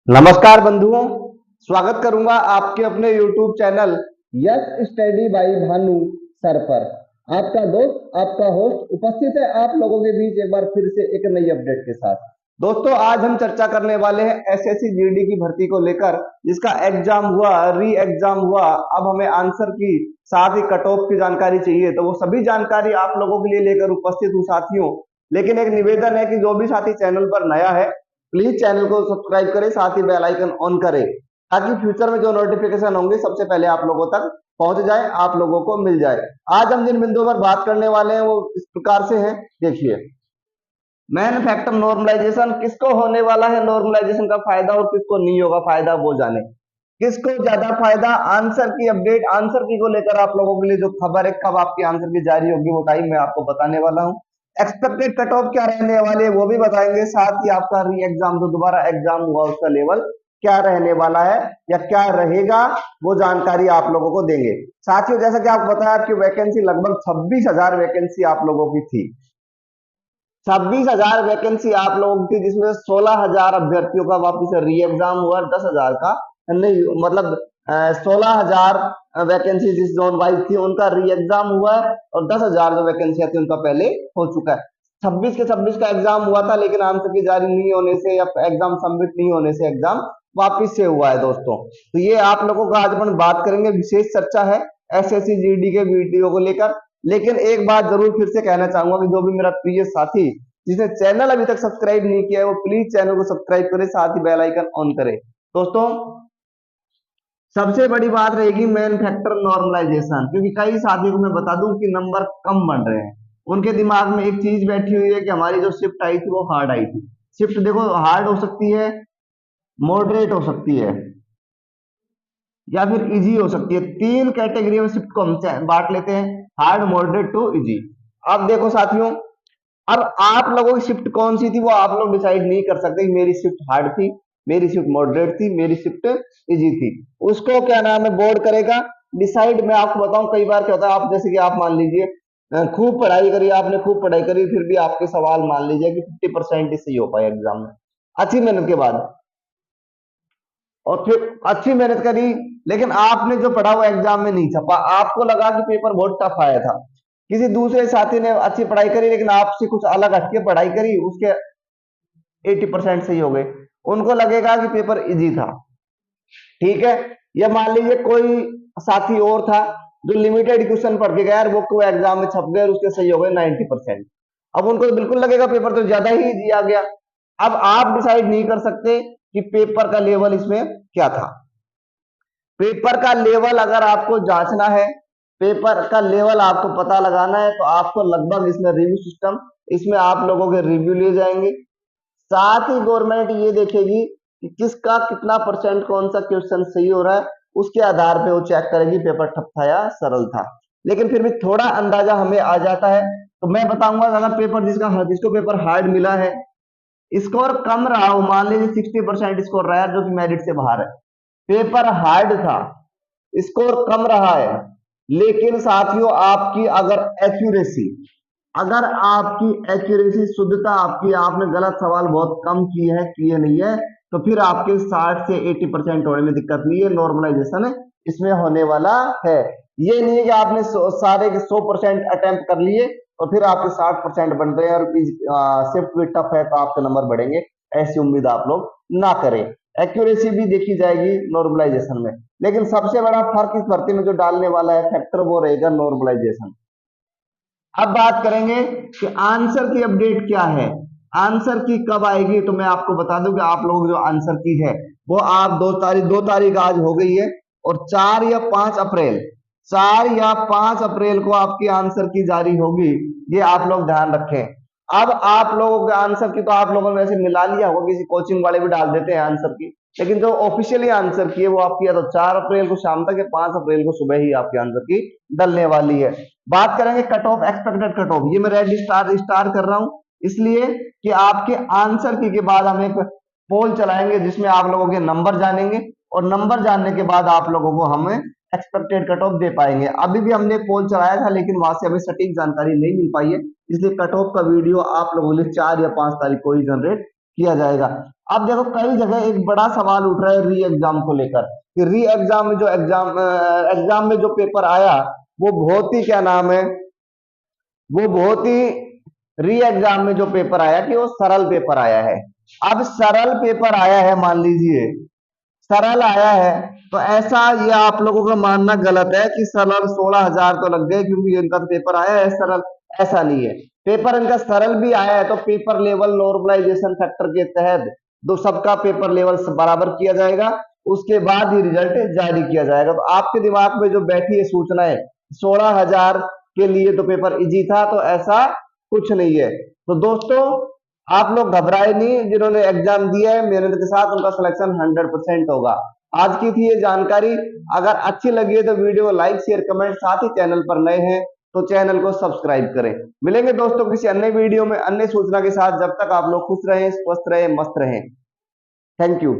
नमस्कार बंधुओं, स्वागत करूंगा आपके अपने YouTube channel yes study by Bhanu sir पर। आपका दोस्त आपका होस्ट उपस्थित है आप लोगों के बीच एक बार फिर से एक नई अपडेट के साथ। दोस्तों, आज हम चर्चा करने वाले हैं एसएससी जीडी की भर्ती को लेकर, जिसका एग्जाम हुआ, री एग्जाम हुआ। अब हमें आंसर की साथ ही कट ऑफ की जानकारी चाहिए, तो वो सभी जानकारी आप लोगों के लिए लेकर उपस्थित हूँ साथियों। लेकिन एक निवेदन है कि जो भी साथी चैनल पर नया है, प्लीज चैनल को सब्सक्राइब करें, साथ ही बेल आइकन ऑन करें, ताकि फ्यूचर में जो नोटिफिकेशन होंगे सबसे पहले आप लोगों तक पहुंच जाए, आप लोगों को मिल जाए। आज हम जिन बिंदुओं पर बात करने वाले हैं वो इस प्रकार से हैं। देखिए, मैन फैक्टर नॉर्मलाइजेशन, किसको होने वाला है नॉर्मलाइजेशन का फायदा और किसको नहीं होगा फायदा, वो जाने। किसको ज्यादा फायदा, आंसर की अपडेट, आंसर की को लेकर आप लोगों के लिए जो खबर है कब आपकी आंसर की जारी होगी वो टाइम मैं आपको बताने वाला हूँ। एक्सपेक्टेड कट ऑफ क्या रहने वाली है वो भी बताएंगे, साथ ही आपका री एग्जाम जो दोबारा एग्जाम हुआ उसका लेवल क्या रहने वाला है या क्या रहेगा वो जानकारी आप लोगों को देंगे। साथियों, जैसा कि आपको बताया, आपकी वैकेंसी लगभग 26,000 वैकेंसी आप लोगों की थी। 26,000 वैकेंसी आप लोगों की, जिसमें 16,000 अभ्यर्थियों का वापिस री एग्जाम हुआ, 10,000 का नहीं, मतलब 16,000 वैकेंसी जिस जोन वाइज थी उनका री एग्जाम हुआ है, और 10,000 जो वैकेंसी थी उनका पहले हो चुका है। 26 के 26 का एग्जाम हुआ था, लेकिन आंसर की जारी नहीं होने से या एग्जाम सबमिट नहीं होने से एग्जाम वापिस से हुआ है दोस्तों। तो ये आप लोगों का आज अपन बात करेंगे, विशेष चर्चा है एसएससी जीडी के वीडियो को लेकर। लेकिन एक बात जरूर फिर से कहना चाहूंगा कि जो भी मेरा प्रिय साथी जिसने चैनल अभी तक सब्सक्राइब नहीं किया है वो प्लीज चैनल को सब्सक्राइब करे, साथ ही बेल आइकन ऑन करे। दोस्तों, सबसे बड़ी बात रहेगी मैन फैक्टर नॉर्मलाइजेशन, क्योंकि कई साथियों को मैं बता दूं कि नंबर कम बन रहे हैं। उनके दिमाग में एक चीज बैठी हुई है कि हमारी जो शिफ्ट आई थी वो हार्ड आई थी। शिफ्ट देखो, हार्ड हो सकती है, मॉडरेट हो सकती है, या फिर इजी हो सकती है। तीन कैटेगरी में शिफ्ट को हम बांट लेते हैं, हार्ड, मॉडरेट टू इजी। अब देखो साथियों, अब आप लोगों की शिफ्ट कौन सी थी वो आप लोग डिसाइड नहीं कर सकते। मेरी शिफ्ट हार्ड थी, मेरी शिफ्ट मॉडरेट थी, मेरी शिफ्ट इजी थी। उसको क्या नाम है, बोर्ड करेगा डिसाइड। मैं आपको बताऊं कई बार क्या होता है, आप जैसे कि आप मान लीजिए खूब पढ़ाई करी, आपने खूब पढ़ाई करी, फिर भी आपके सवाल मान लीजिए कि 50% ही सही हो पाए एग्जाम में, अच्छी मेहनत के बाद। और फिर अच्छी मेहनत करी, लेकिन आपने जो पढ़ा वो एग्जाम में नहीं छपा, आपको लगा कि पेपर बहुत टफ आया था। किसी दूसरे साथी ने अच्छी पढ़ाई करी लेकिन आपसे कुछ अलग हटके पढ़ाई करी, उसके 80% सही हो गए, उनको लगेगा कि पेपर इजी था। ठीक है, या मान लीजिए कोई साथी और था जो लिमिटेड क्वेश्चन पढ़ के गया, वो एग्जाम में छप गए, उसके सही हो गए 90%। अब उनको बिल्कुल लगेगा पेपर तो ज्यादा ही इजी आ गया। अब आप डिसाइड नहीं कर सकते कि पेपर का लेवल इसमें क्या था। पेपर का लेवल अगर आपको जांचना है, पेपर का लेवल आपको पता लगाना है, तो आपको लगभग इसमें रिव्यू सिस्टम, इसमें आप लोगों के रिव्यू लिए जाएंगे। साथ ही गवर्नमेंट ये देखेगी कि किसका कितना परसेंट कौन सा क्वेश्चन सही हो रहा है, उसके आधार पे वो चेक करेगी पेपर ठप था या सरल था। लेकिन फिर भी थोड़ा अंदाजा हमें आ जाता है। तो मैं बताऊंगा, अगर पेपर जिसको पेपर हार्ड मिला है, स्कोर कम रहा हो, मान लीजिए 60% स्कोर रहा है जो कि मेरिट से बाहर है, पेपर हार्ड था, स्कोर कम रहा है, लेकिन साथियों आपकी अगर एक्यूरेसी शुद्धता आपकी, आपने गलत सवाल बहुत कम किए नहीं है, तो फिर आपके 60 से 80% होने में दिक्कत नहीं है। नॉर्मलाइजेशन इसमें होने वाला है। ये नहीं है कि आपने सारे के 100% अटेम्प्ट कर लिए और फिर आपके 60% बन रहे हैं और शिफ्ट भी टफ है तो आपके नंबर बढ़ेंगे, ऐसी उम्मीद आप लोग ना करें। एक्यूरेसी भी देखी जाएगी नॉर्मलाइजेशन में, लेकिन सबसे बड़ा फर्क इस भर्ती में जो डालने वाला है फैक्टर वो रहेगा नॉर्मलाइजेशन। अब बात करेंगे कि आंसर की अपडेट क्या है, आंसर की कब आएगी। तो मैं आपको बता दूं कि आप लोग जो आंसर की है वो आप 2 तारीख आज हो गई है, और 4 या 5 अप्रैल को आपकी आंसर की जारी होगी, ये आप लोग ध्यान रखें। अब आप लोगों के आंसर की तो आप लोगों ने वैसे मिला लिया होगा, किसी कोचिंग वाले भी डाल देते हैं आंसर की, लेकिन जो ऑफिशियली आंसर की है वो आपकी या तो 4 अप्रैल को शाम तक या 5 अप्रैल को सुबह ही आपके आंसर की डलने वाली है। बात करेंगे cut off, expected cut off, ये मैं रेड स्टार कर रहा हूं इसलिए कि आपके आंसर की के बाद हम एक पोल चलाएंगे जिसमें आप लोगों के नंबर जानेंगे, और नंबर जानने के बाद आप लोगों को हम एक्सपेक्टेड कट ऑफ दे पाएंगे। अभी भी हमने पोल चलाया था लेकिन वहां से हमें सटीक जानकारी नहीं मिल पाई है, इसलिए कट ऑफ का वीडियो आप लोगों के लिए 4 या 5 तारीख को ही जनरेट किया जाएगा। अब देखो कई जगह एक बड़ा सवाल उठ रहा है री एग्जाम को लेकर कि री एग्जाम में जो एग्जाम में जो पेपर आया वो बहुत ही क्या नाम है, वो बहुत ही री एग्जाम में जो पेपर आया कि वो सरल पेपर आया है। अब सरल पेपर आया है, मान लीजिए सरल आया है, तो ऐसा ये आप लोगों का मानना गलत है कि सरल 16,000 तो लग गए क्योंकि इनका तो पेपर आया है सरल। ऐसा नहीं है, पेपर इनका सरल भी आया है तो पेपर लेवल नॉर्मलाइजेशन फैक्टर के तहत दो सबका पेपर लेवल बराबर किया जाएगा, उसके बाद ही रिजल्ट जारी किया जाएगा। तो आपके दिमाग में जो बैठी है सूचना है 16,000 के लिए तो पेपर इजी था, तो ऐसा कुछ नहीं है। तो दोस्तों आप लोग घबराए नहीं, जिन्होंने एग्जाम दिया है मेहनत के साथ उनका सिलेक्शन 100% होगा। आज की थी ये जानकारी, अगर अच्छी लगी है तो वीडियो को लाइक शेयर कमेंट, साथ ही चैनल पर नए हैं तो चैनल को सब्सक्राइब करें। मिलेंगे दोस्तों किसी अन्य वीडियो में अन्य सूचना के साथ, जब तक आप लोग खुश रहें, स्वस्थ रहें, मस्त रहें। Thank you.